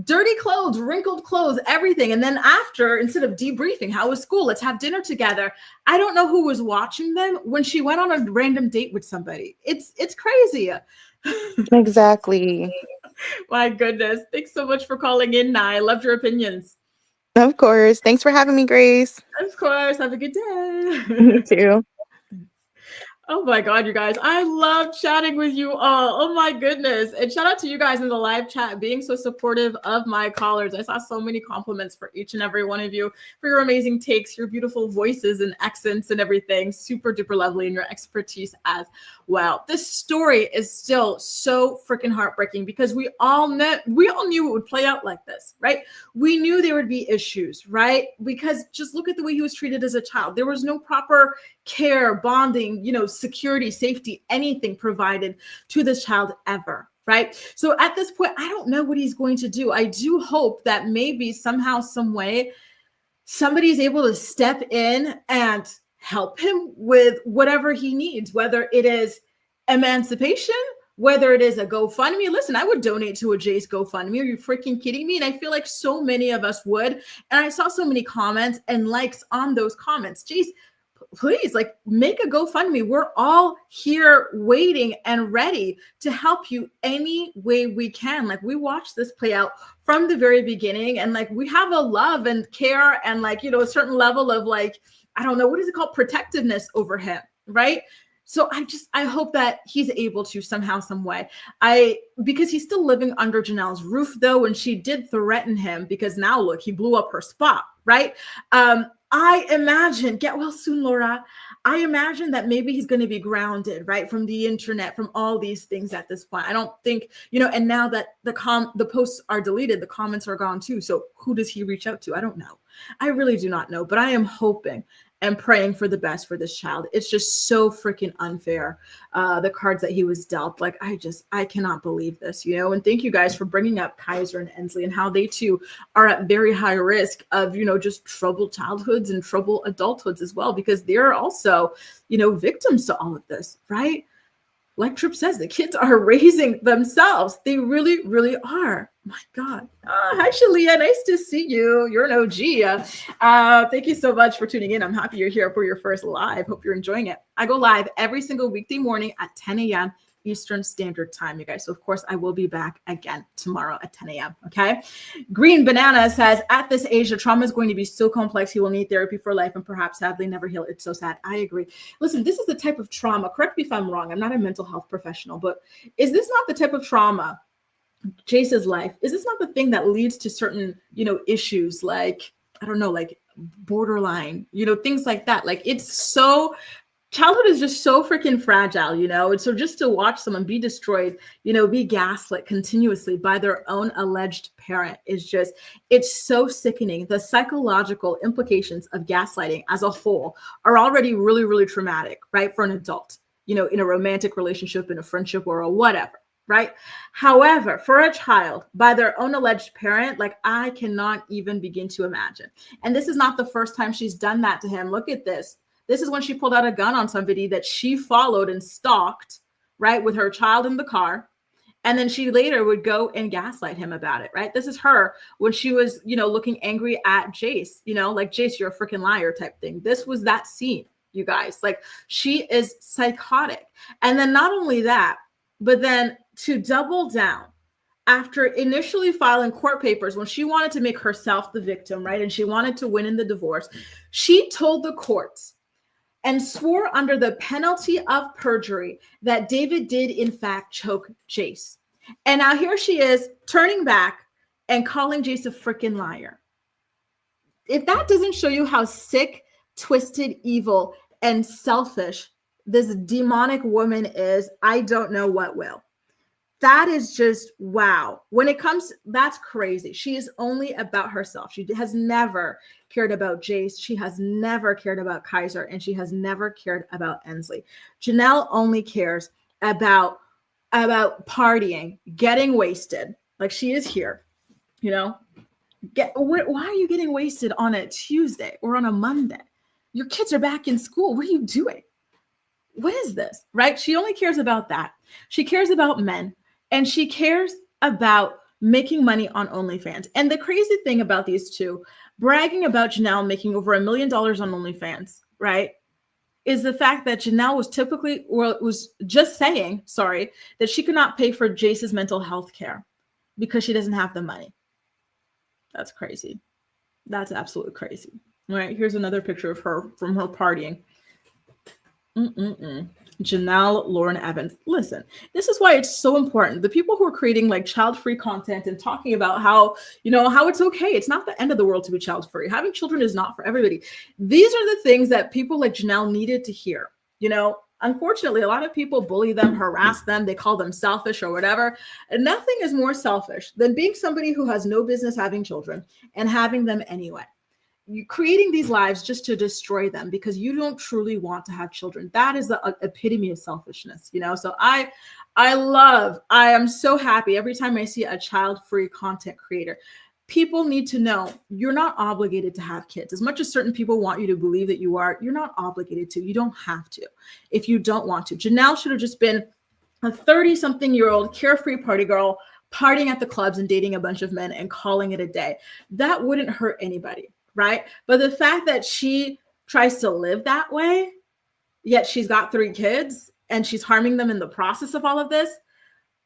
dirty clothes, wrinkled clothes, everything. And then after, instead of debriefing, how was school? Let's have dinner together. I don't know who was watching them when she went on a random date with somebody. It's crazy.
Exactly.
My goodness. Thanks so much for calling in, Nye. I loved your opinions.
Of course. Thanks for having me, Grace.
Of course. Have a good day.
You too.
Oh my God, you guys. I love chatting with you all. Oh my goodness. And shout out to you guys in the live chat being so supportive of my callers. I saw so many compliments for each and every one of you for your amazing takes, your beautiful voices and accents and everything. Super duper lovely, and your expertise as well. This story is still so freaking heartbreaking because we all knew it would play out like this, right? We knew there would be issues, right? Because just look at the way he was treated as a child. There was no proper care, bonding, security, safety, anything provided to this child ever, right? So at this point, I don't know what he's going to do. I do hope that maybe somehow, some way, somebody's able to step in and help him with whatever he needs, whether it is emancipation, whether it is a GoFundMe. Listen, I would donate to a Jace GoFundMe. Are you freaking kidding me? And I feel like so many of us would. And I saw so many comments and likes on those comments. Jace, please, make a GoFundMe. We're all here waiting and ready to help you any way we can. We watched this play out from the very beginning, and we have a love and care and a certain level of I don't know, what is it called? Protectiveness over him, right? So I hope that he's able to somehow, some way. Because he's still living under Janelle's roof though, and she did threaten him because now look, he blew up her spot, right? I imagine, get well soon, Laura. I imagine that maybe he's going to be grounded, right, from the internet, from all these things at this point. I don't think, and now that the posts are deleted, the comments are gone too. So who does he reach out to? I don't know. I really do not know, but I am hoping and praying for the best for this child. It's just so freaking unfair, the cards that he was dealt. I cannot believe this, and thank you guys for bringing up Kaiser and Ensley and how they too are at very high risk of, just troubled childhoods and troubled adulthoods as well, because they're also, victims to all of this, right? like Tripp says, the kids are raising themselves. They really, really are. My God. Hi, Shalia. Nice to see you. You're an OG. Thank you so much for tuning in. I'm happy you're here for your first live. Hope you're enjoying it. I go live every single weekday morning at 10 a.m. Eastern Standard Time, you guys. So, of course, I will be back again tomorrow at 10 a.m. Okay. Green Banana says, at this age, the trauma is going to be so complex. He will need therapy for life and perhaps sadly never heal. It's so sad. I agree. Listen, this is the type of trauma. Correct me if I'm wrong. I'm not a mental health professional, but is this not the type of trauma, Jace's life? Is this not the thing that leads to certain, issues like, I don't know, like borderline, things like that? Like it's so childhood is just so freaking fragile, and so just to watch someone be destroyed, be gaslit continuously by their own alleged parent is just, it's so sickening. The psychological implications of gaslighting as a whole are already really, really traumatic, right? For an adult, in a romantic relationship, in a friendship or whatever, right? However, for a child by their own alleged parent, like I cannot even begin to imagine. And this is not the first time she's done that to him. Look at this. This is when she pulled out a gun on somebody that she followed and stalked, right, with her child in the car. And then she later would go and gaslight him about it, right? This is her when she was, looking angry at Jace, like, Jace, you're a freaking liar type thing. This was that scene, you guys. Like, she is psychotic. And then not only that, but then to double down, after initially filing court papers, when she wanted to make herself the victim, right, and she wanted to win in the divorce, she told the courts and swore under the penalty of perjury that David did in fact choke Jace. And now here she is turning back and calling Jace a freaking liar. If that doesn't show you how sick, twisted, evil, and selfish this demonic woman is, I don't know what will. That is just wow. When it comes, that's crazy. She is only about herself. She has never cared about Jace. She has never cared about Kaiser, and she has never cared about Ensley. Jenelle only cares about partying, getting wasted. Like she is here, why are you getting wasted on a Tuesday or on a Monday? Your kids are back in school. What are you doing? What is this, right? She only cares about that. She cares about men. And she cares about making money on OnlyFans. And the crazy thing about these two, bragging about Jenelle making over $1 million on OnlyFans, right, is the fact that Jenelle was just saying, that she could not pay for Jace's mental health care because she doesn't have the money. That's crazy. That's absolutely crazy. All right, here's another picture of her from her partying. Jenelle Lauren Evans. Listen, this is why it's so important. The people who are creating like child-free content and talking about how it's okay. It's not the end of the world to be child-free. Having children is not for everybody. These are the things that people like Jenelle needed to hear. Unfortunately, a lot of people bully them, harass them. They call them selfish or whatever. And nothing is more selfish than being somebody who has no business having children and having them anyway. You creating these lives just to destroy them because you don't truly want to have children. That is the epitome of selfishness, So I am so happy every time I see a child-free content creator. People need to know you're not obligated to have kids. As much as certain people want you to believe that you are, you're not obligated to. You don't have to if you don't want to. Jenelle should have just been a 30-something-year-old carefree party girl, partying at the clubs and dating a bunch of men and calling it a day. That wouldn't hurt anybody. Right. But the fact that she tries to live that way, yet she's got 3 kids and she's harming them in the process of all of this,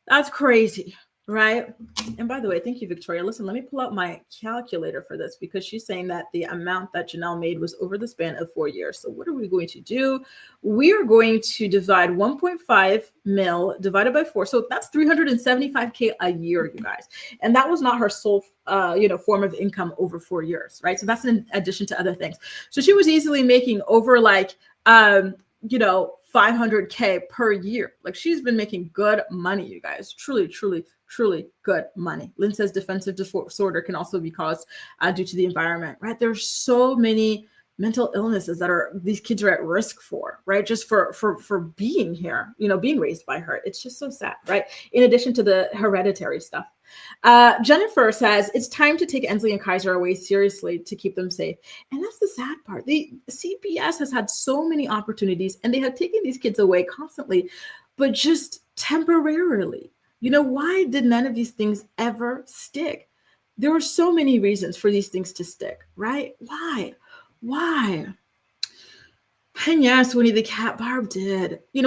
that's crazy. Right. And by the way, thank you, Victoria. Listen, let me pull out my calculator for this because she's saying that the amount that Jenelle made was over the span of 4 years. So what are we going to do? We are going to divide 1.5 mil divided by 4. So that's $375K a year, you guys. And that was not her sole, form of income over 4 years. Right. So that's in addition to other things. So she was easily making over 500K per year. Like she's been making good money, you guys. Truly, truly, truly good money. Lynn says defensive disorder can also be caused due to the environment, right? There's so many mental illnesses that these kids are at risk for, right? Just for being here, being raised by her. It's just so sad, right? In addition to the hereditary stuff. Jennifer says it's time to take Ensley and Kaiser away seriously to keep them safe. And that's the sad part. The CPS has had so many opportunities and they have taken these kids away constantly, but just temporarily. Why did none of these things ever stick? There were so many reasons for these things to stick, right? Why? And yes, Winnie the Cat, Barb did. And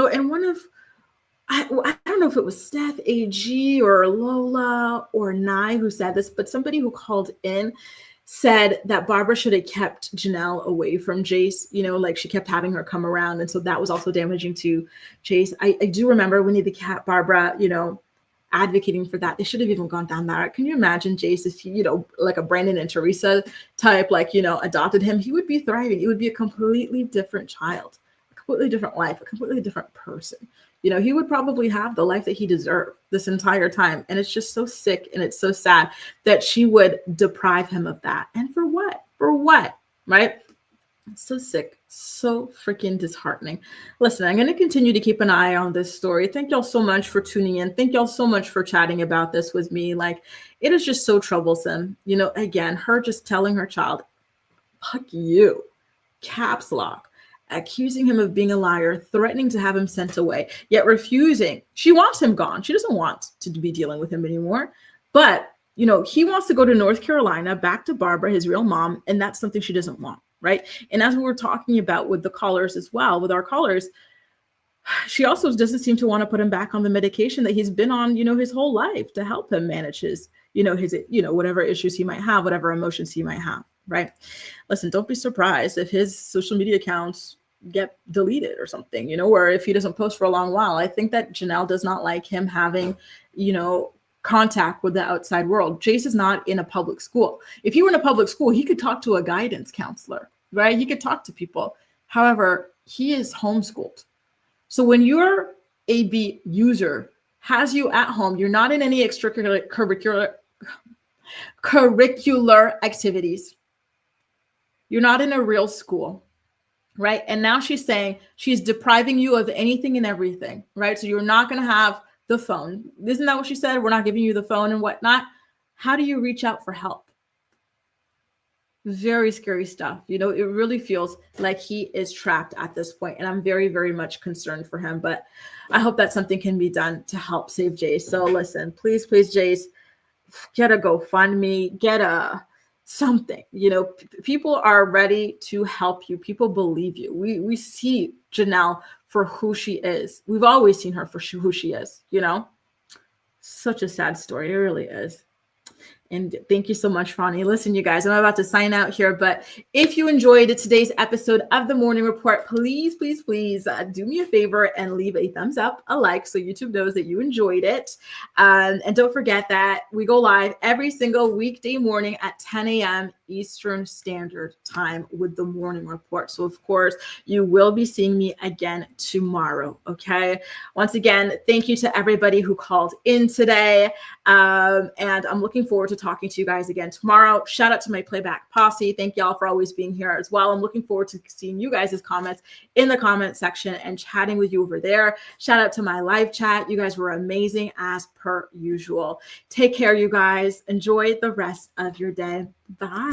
I don't know if it was Steph, AG, or Lola, or Nye who said this, but somebody who called in said that Barbara should have kept Jenelle away from Jace, like she kept having her come around. And so that was also damaging to Jace. I do remember Winnie the Cat, Barbara, advocating for that. They should have even gone down that. Can you imagine Jace if he, like a Brandon and Teresa type, adopted him? He would be thriving. It would be a completely different child, a completely different life, a completely different person. He would probably have the life that he deserved this entire time. And it's just so sick and it's so sad that she would deprive him of that. And for what? For what? Right? It's so sick, so freaking disheartening. Listen, I'm going to continue to keep an eye on this story. Thank y'all so much for tuning in. Thank y'all so much for chatting about this with me. It is just so troublesome. Again, her just telling her child, fuck you, caps lock, accusing him of being a liar, threatening to have him sent away, yet refusing. She wants him gone. She doesn't want to be dealing with him anymore. But, he wants to go to North Carolina, back to Barbara, his real mom, and that's something she doesn't want. Right. And as we were talking about with the callers as well, with our callers, she also doesn't seem to want to put him back on the medication that he's been on, his whole life to help him manage his, whatever issues he might have, whatever emotions he might have. Right. Listen, don't be surprised if his social media accounts get deleted or something, or if he doesn't post for a long while. I think that Jenelle does not like him having, contact with the outside world. Jace is not in a public school. If he were in a public school, he could talk to a guidance counselor, right? He could talk to people. However, he is homeschooled. So when your AB user has you at home, you're not in any extracurricular activities. You're not in a real school, right? And now she's saying she's depriving you of anything and everything, right? So you're not going to have the phone. Isn't that what she said? We're not giving you the phone and whatnot. How do you reach out for help? Very scary stuff. It really feels like he is trapped at this point, and I'm very, very much concerned for him, but I hope that something can be done to help save Jace. So listen, please, Jace, get a GoFundMe, get a something. People are ready to help you. People believe you. We see Jenelle for who she is. We've always seen her for who she is, Such a sad story. It really is. And thank you so much, Ronnie. Listen, you guys, I'm about to sign out here, but if you enjoyed today's episode of The Morning Report, please do me a favor and leave a thumbs up, a like, so YouTube knows that you enjoyed it. And don't forget that we go live every single weekday morning at 10 a.m. Eastern Standard Time with The Morning Report. So, of course, you will be seeing me again tomorrow, okay? Once again, thank you to everybody who called in today. And I'm looking forward to talking to you guys again tomorrow. Shout out to my playback posse. Thank y'all for always being here as well. I'm looking forward to seeing you guys' comments in the comment section and chatting with you over there. Shout out to my live chat. You guys were amazing as per usual. Take care, you guys. Enjoy the rest of your day. Bye.